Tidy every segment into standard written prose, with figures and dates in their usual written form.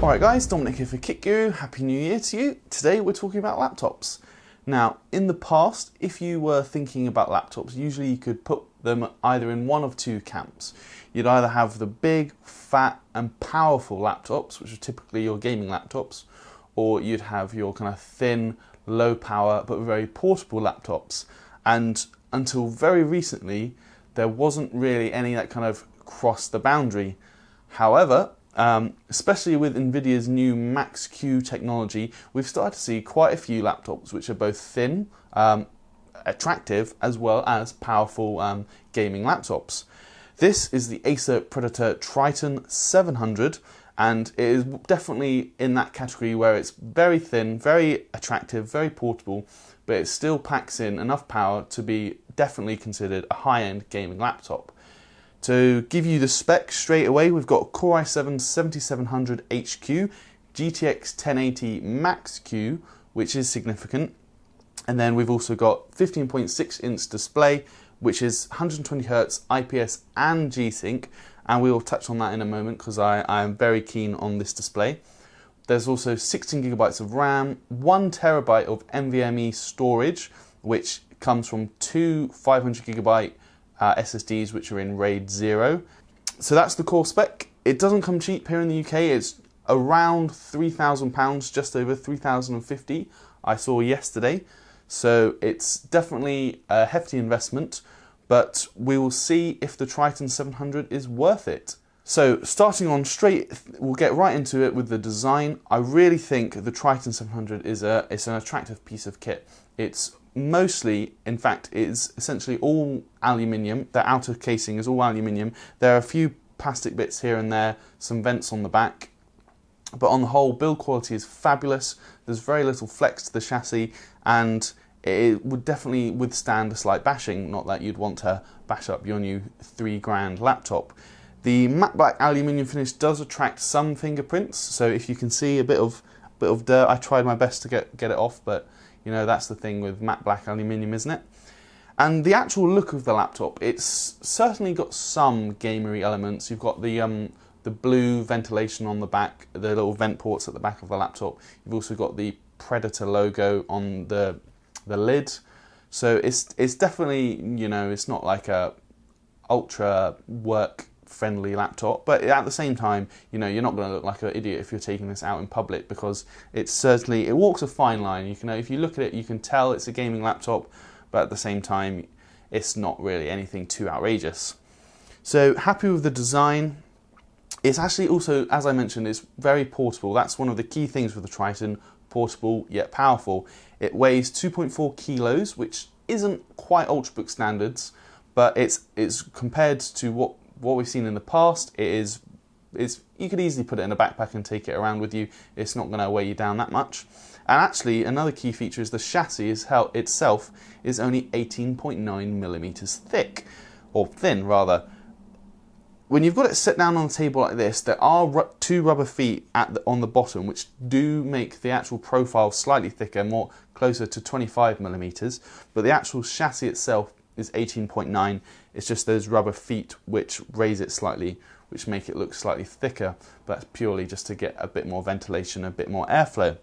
Alright guys, Dominic here for Kit Guru. Happy New Year to you. Today we're talking about laptops. Now, in the past, if you were thinking about laptops, usually you could put them either in one of two camps. You'd either have the big, fat and powerful laptops, which are typically your gaming laptops, or you'd have your kind of thin, low power but very portable laptops. And until very recently, there wasn't really any that kind of crossed the boundary. However, especially with NVIDIA's new Max-Q technology, we've started to see quite a few laptops which are both thin, attractive, as well as powerful gaming laptops. This is the Acer Predator Triton 700, and it is definitely in that category where it's very thin, very attractive, very portable, but it still packs in enough power to be definitely considered a high-end gaming laptop. To give you the spec straight away, we've got Core i7 7700HQ, GTX 1080 Max-Q, which is significant, and then we've also got 15.6-inch display, which is 120Hz IPS and G-Sync, and we will touch on that in a moment because I am very keen on this display. There's also 16GB of RAM, 1TB of NVMe storage, which comes from two 500GB SSDs which are in RAID 0. So that's the core spec. It doesn't come cheap here in the UK. It's around £3,000, just over 3,050 I saw yesterday. So it's definitely a hefty investment, but we will see if the Triton 700 is worth it. So starting on straight, we'll get right into it with the design. I really think the Triton 700 is an attractive piece of kit. It's mostly, in fact, is essentially all aluminium. The outer casing is all aluminium. There are a few plastic bits here and there, some vents on the back, but on the whole, build quality is fabulous. There's very little flex to the chassis, and it would definitely withstand a slight bashing, not that you'd want to bash up your new £3,000 laptop. The matte black aluminium finish does attract some fingerprints, so if you can see a bit of dirt, I tried my best to get it off, but you know, that's the thing with matte black aluminium, isn't it? And the actual look of the laptop, it's certainly got some gamery elements. You've got the blue ventilation on the back, the little vent ports at the back of the laptop. You've also got the Predator logo on the lid. So it's definitely, you know, it's not like a ultra work friendly laptop, but at the same time, you know, you're not going to look like an idiot if you're taking this out in public, because it walks a fine line. You can, if you look at it, you can tell it's a gaming laptop, but at the same time, it's not really anything too outrageous. So happy with the design. It's actually also, as I mentioned, it's very portable. That's one of the key things with the Triton, portable yet powerful. It weighs 2.4 kilos, which isn't quite Ultrabook standards, but it's compared to what we've seen in the past, you could easily put it in a backpack and take it around with you. It's not going to weigh you down that much. And actually, another key feature is the chassis itself is only 18.9mm thick, or thin rather. When you've got it set down on a table like this, there are two rubber feet on the bottom which do make the actual profile slightly thicker, more closer to 25mm, but the actual chassis itself is 18.9. It's just those rubber feet which raise it slightly, which make it look slightly thicker, but that's purely just to get a bit more ventilation, a bit more airflow.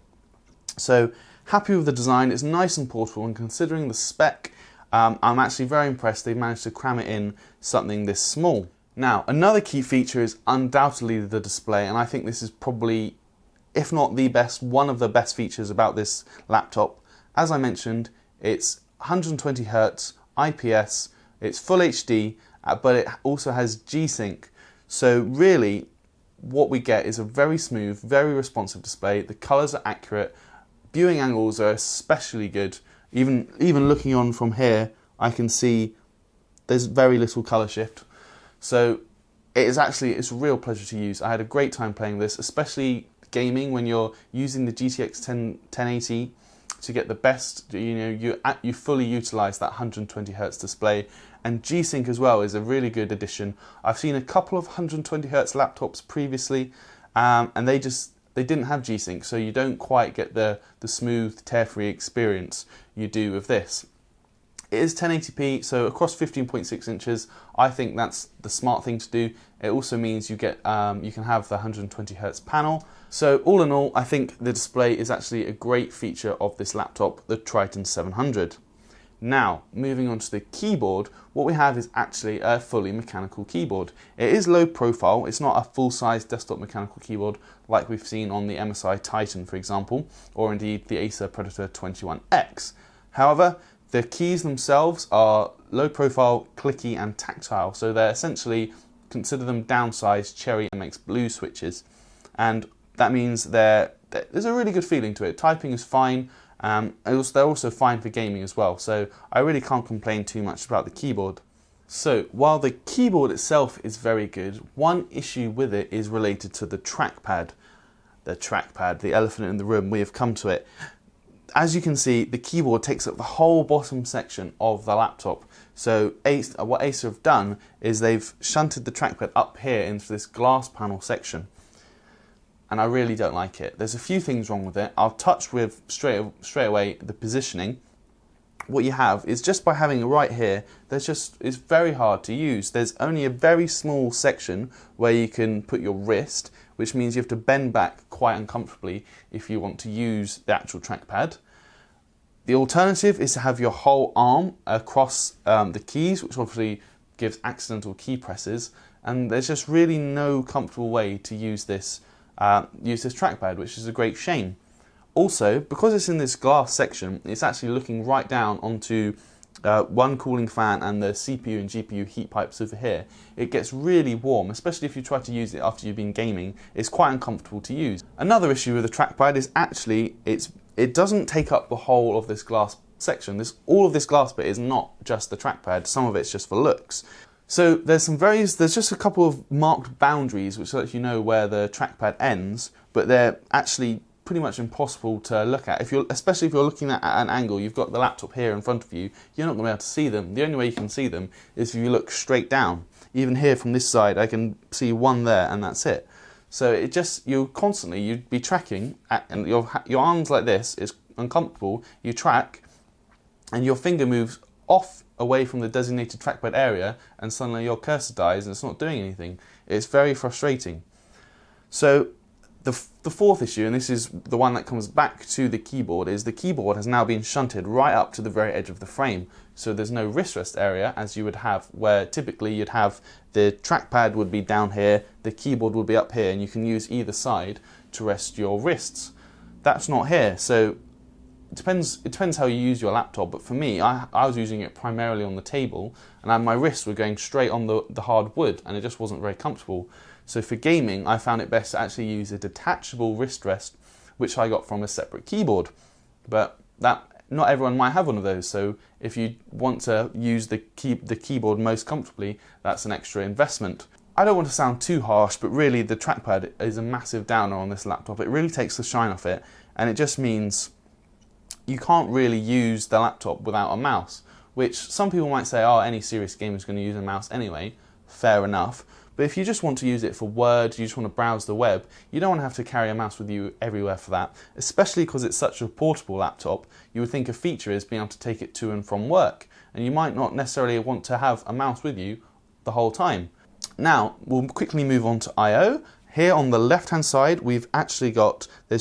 So happy with the design. It's nice and portable, and considering the spec, I'm actually very impressed they've managed to cram it in something this small. Now, another key feature is undoubtedly the display, and I think this is probably, if not the best, one of the best features about this laptop. As I mentioned, it's 120Hz IPS, it's full HD, but it also has G-Sync. So really, what we get is a very smooth, very responsive display. The colours are accurate, viewing angles are especially good. Even looking on from here, I can see there's very little colour shift. So it's a real pleasure to use. I had a great time playing this, especially gaming when you're using the GTX 1080 to get the best. You know, you fully utilise that 120Hz display, and G-Sync as well is a really good addition. I've seen a couple of 120Hz laptops previously, and they didn't have G-Sync, so you don't quite get the smooth, tear-free experience you do with this. It is 1080p, so across 15.6 inches, I think that's the smart thing to do. It also means you get you can have the 120Hz panel. So all in all, I think the display is actually a great feature of this laptop, the Triton 700. Now, moving on to the keyboard, what we have is actually a fully mechanical keyboard. It is low profile, it's not a full-size desktop mechanical keyboard like we've seen on the MSI Titan, for example, or indeed the Acer Predator 21X. However, the keys themselves are low profile, clicky and tactile, so they're essentially, consider them downsized Cherry MX Blue switches, and that means there's a really good feeling to it. Typing is fine. They're also fine for gaming as well, so I really can't complain too much about the keyboard. So while the keyboard itself is very good, one issue with it is related to the trackpad. The elephant in the room, we have come to it. As you can see, the keyboard takes up the whole bottom section of the laptop. So what Acer have done is they've shunted the trackpad up here into this glass panel section. And I really don't like it. There's a few things wrong with it. I'll touch with straight away the positioning. What you have is, just by having it right here, it's very hard to use. There's only a very small section where you can put your wrist, which means you have to bend back quite uncomfortably if you want to use the actual trackpad. The alternative is to have your whole arm across the keys, which obviously gives accidental key presses, and there's just really no comfortable way to use this trackpad, which is a great shame. Also, because it's in this glass section, it's actually looking right down onto one cooling fan and the CPU and GPU heat pipes over here. It gets really warm, especially if you try to use it after you've been gaming. It's quite uncomfortable to use. Another issue with the trackpad is actually it doesn't take up the whole of this glass section. All of this glass bit is not just the trackpad, some of it's just for looks. So there's just a couple of marked boundaries which let you know where the trackpad ends, but they're actually pretty much impossible to look at. Especially if you're looking at an angle, you've got the laptop here in front of you, you're not going to be able to see them. The only way you can see them is if you look straight down. Even here from this side, I can see one there, and that's it. So you'd be tracking, and your arms like this is uncomfortable. You track, and your finger moves off away from the designated trackpad area, and suddenly your cursor dies and it's not doing anything. It's very frustrating. So the fourth issue, and this is the one that comes back to the keyboard, is the keyboard has now been shunted right up to the very edge of the frame. So there's no wrist rest area as you would have, where typically you'd have the trackpad would be down here, the keyboard would be up here, and you can use either side to rest your wrists. That's not here. So it depends how you use your laptop, but for me, I was using it primarily on the table, and my wrists were going straight on the hard wood, and it just wasn't very comfortable. So for gaming, I found it best to actually use a detachable wrist rest, which I got from a separate keyboard. But not everyone might have one of those, so if you want to use the keyboard most comfortably, that's an extra investment. I don't want to sound too harsh, but really the trackpad is a massive downer on this laptop. It really takes the shine off it, and it just means you can't really use the laptop without a mouse, which some people might say, oh, any serious gamer is going to use a mouse anyway. Fair enough. But if you just want to use it for Word, you just want to browse the web, you don't want to have to carry a mouse with you everywhere for that, especially because it's such a portable laptop. You would think a feature is being able to take it to and from work, and you might not necessarily want to have a mouse with you the whole time. Now, we'll quickly move on to I/O. Here on the left-hand side, there's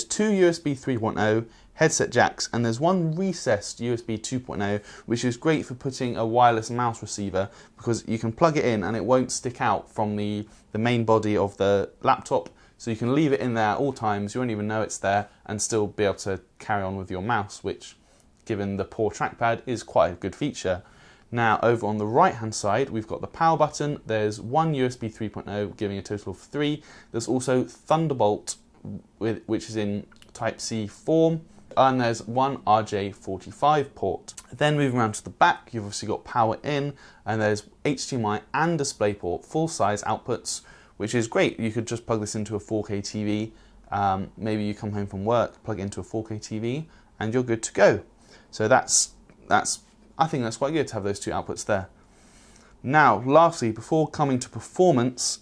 two USB 3.0 headset jacks, and there's one recessed USB 2.0, which is great for putting a wireless mouse receiver, because you can plug it in and it won't stick out from the main body of the laptop, so you can leave it in there at all times, you won't even know it's there, and still be able to carry on with your mouse, which, given the poor trackpad, is quite a good feature. Now, over on the right hand side, we've got the power button. There's one USB 3.0 giving a total of 3. There's also Thunderbolt, which is in Type-C form, and there's one RJ45 port. Then moving around to the back, you've obviously got power in, and there's HDMI and DisplayPort, full-size outputs, which is great. You could just plug this into a 4K TV. Maybe you come home from work, plug it into a 4K TV, and you're good to go. So I think that's quite good to have those two outputs there. Now, lastly, before coming to performance,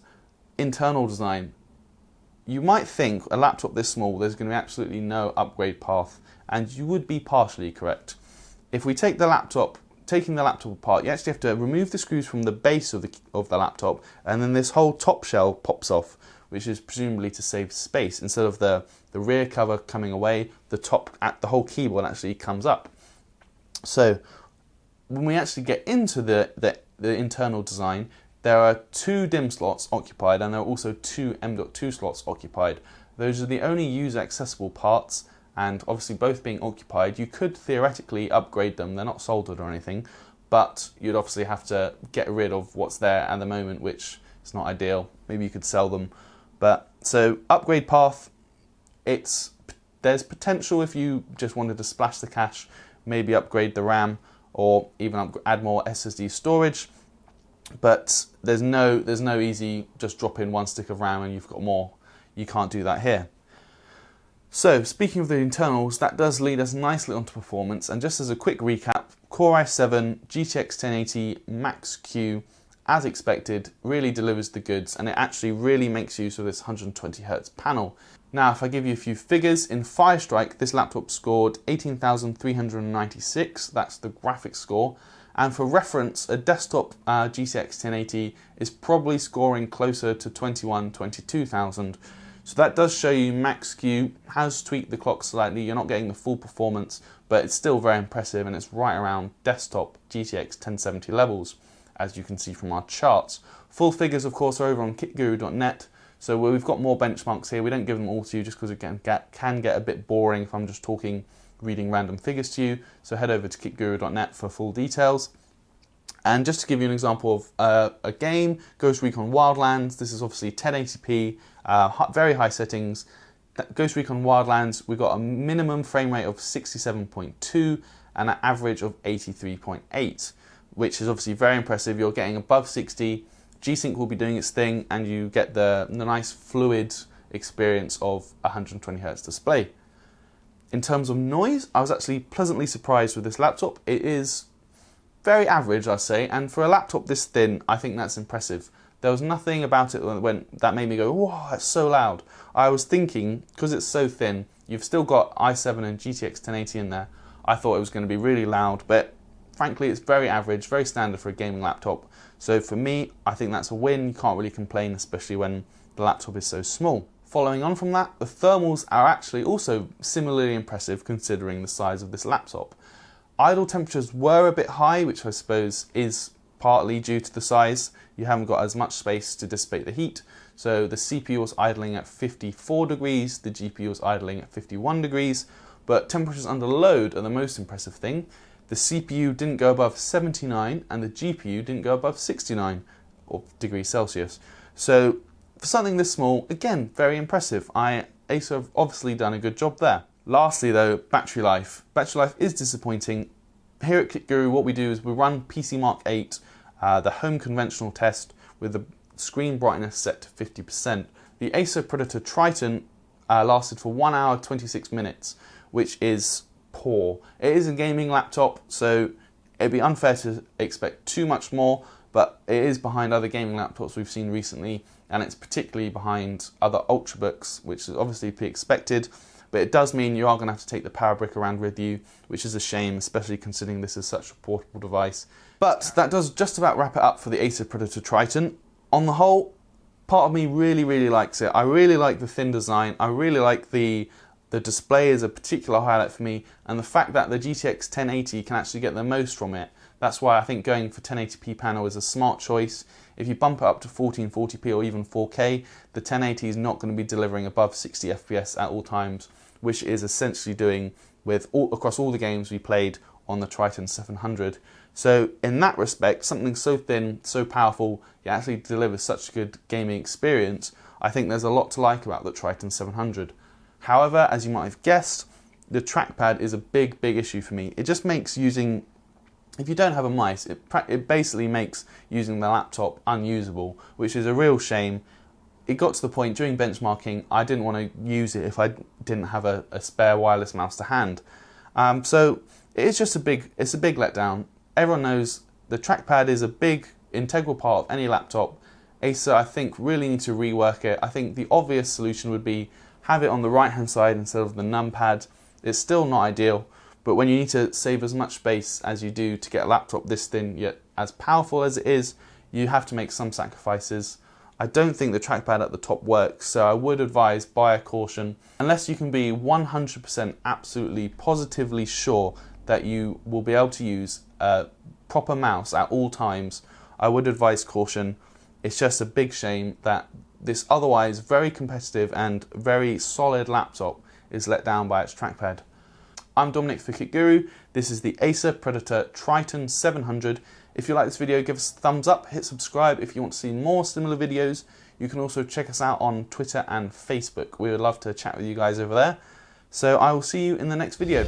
internal design. You might think a laptop this small, there's going to be absolutely no upgrade path, and you would be partially correct. If we take the taking the laptop apart, you actually have to remove the screws from the base of the laptop, and then this whole top shell pops off, which is presumably to save space. Instead of the rear cover coming away, the whole keyboard actually comes up. So when we actually get into the internal design, there are 2 DIMM slots occupied, and there are also 2 M.2 slots occupied. Those are the only user accessible parts, and obviously both being occupied, you could theoretically upgrade them. They're not soldered or anything, but you'd obviously have to get rid of what's there at the moment, which is not ideal. Maybe you could sell them. But so upgrade path, there's potential if you just wanted to splash the cache, maybe upgrade the RAM, or even add more SSD storage. But there's no easy just drop in 1 stick of RAM and you've got more. You can't do that here. So speaking of the internals, that does lead us nicely onto performance. And just as a quick recap, Core i7 GTX 1080 Max-Q, as expected, really delivers the goods, and it actually really makes use of this 120Hz panel. Now, if I give you a few figures, in Firestrike, this laptop scored 18,396, that's the graphics score. And for reference, a desktop GTX 1080 is probably scoring closer to 22,000. So that does show you Max-Q has tweaked the clock slightly. You're not getting the full performance, but it's still very impressive, and it's right around desktop GTX 1070 levels, as you can see from our charts. Full figures, of course, are over on kitguru.net. So we've got more benchmarks here. We don't give them all to you just because it can get a bit boring if I'm just reading random figures to you. So head over to kitguru.net for full details. And just to give you an example of a game, Ghost Recon Wildlands, this is obviously 1080p, very high settings. Ghost Recon Wildlands, we've got a minimum frame rate of 67.2 and an average of 83.8, which is obviously very impressive. You're getting above 60, G-Sync will be doing its thing, and you get the nice fluid experience of 120Hz display. In terms of noise, I was actually pleasantly surprised with this laptop. It is very average, I'd say, and for a laptop this thin, I think that's impressive. There was nothing about it that made me go, "Whoa, it's so loud." I was thinking, because it's so thin, you've still got i7 and GTX 1080 in there. I thought it was going to be really loud, but frankly, it's very average, very standard for a gaming laptop. So for me, I think that's a win. You can't really complain, especially when the laptop is so small. Following on from that, the thermals are actually also similarly impressive considering the size of this laptop. Idle temperatures were a bit high, which I suppose is partly due to the size. You haven't got as much space to dissipate the heat. So the CPU was idling at 54 degrees, the GPU was idling at 51 degrees, but temperatures under load are the most impressive thing. The CPU didn't go above 79 and the GPU didn't go above 69 degrees Celsius. So for something this small, again, very impressive. Acer have obviously done a good job there. Lastly though, battery life. Battery life is disappointing. Here at KitGuru, what we do is we run PCMark 8, the home conventional test, with the screen brightness set to 50%. The Acer Predator Triton lasted for 1 hour 26 minutes, which is poor. It is a gaming laptop, so it'd be unfair to expect too much more, but it is behind other gaming laptops we've seen recently, and it's particularly behind other Ultrabooks, which is obviously to be expected. But it does mean you are going to have to take the power brick around with you, which is a shame, especially considering this is such a portable device. But that does just about wrap it up for the Acer Predator Triton. On the whole, part of me really likes it. I really like the thin design. I really like the display is a particular highlight for me, and the fact that the GTX 1080 can actually get the most from it. That's why I think going for 1080p panel is a smart choice. If you bump it up to 1440p or even 4K, the 1080 is not going to be delivering above 60 FPS at all times, which it is essentially doing across all the games we played on the Triton 700. So in that respect, something so thin, so powerful, it actually delivers such a good gaming experience. I think there's a lot to like about the Triton 700. However, as you might have guessed, the trackpad is a big issue for me. It just makes using, if you don't have a mice, it basically makes using the laptop unusable, which is a real shame. It got to the point during benchmarking, I didn't want to use it if I didn't have a spare wireless mouse to hand. So it's just a big letdown. Everyone knows the trackpad is a big integral part of any laptop. Acer, I think, really need to rework it. I think the obvious solution would be have it on the right hand side instead of the numpad. It's still not ideal, But when you need to save as much space as you do to get a laptop this thin yet as powerful as it is, you have to make some sacrifices. I don't think the trackpad at the top works, so I would advise buyer caution. Unless you can be 100% absolutely positively sure that you will be able to use a proper mouse at all times, I would advise caution. It's just a big shame that this otherwise very competitive and very solid laptop is let down by its trackpad. I'm Dominic for Kit Guru. This is the Acer Predator Triton 700. If you like this video, give us a thumbs up, hit subscribe if you want to see more similar videos. You can also check us out on Twitter and Facebook. We would love to chat with you guys over there. So I will see you in the next video.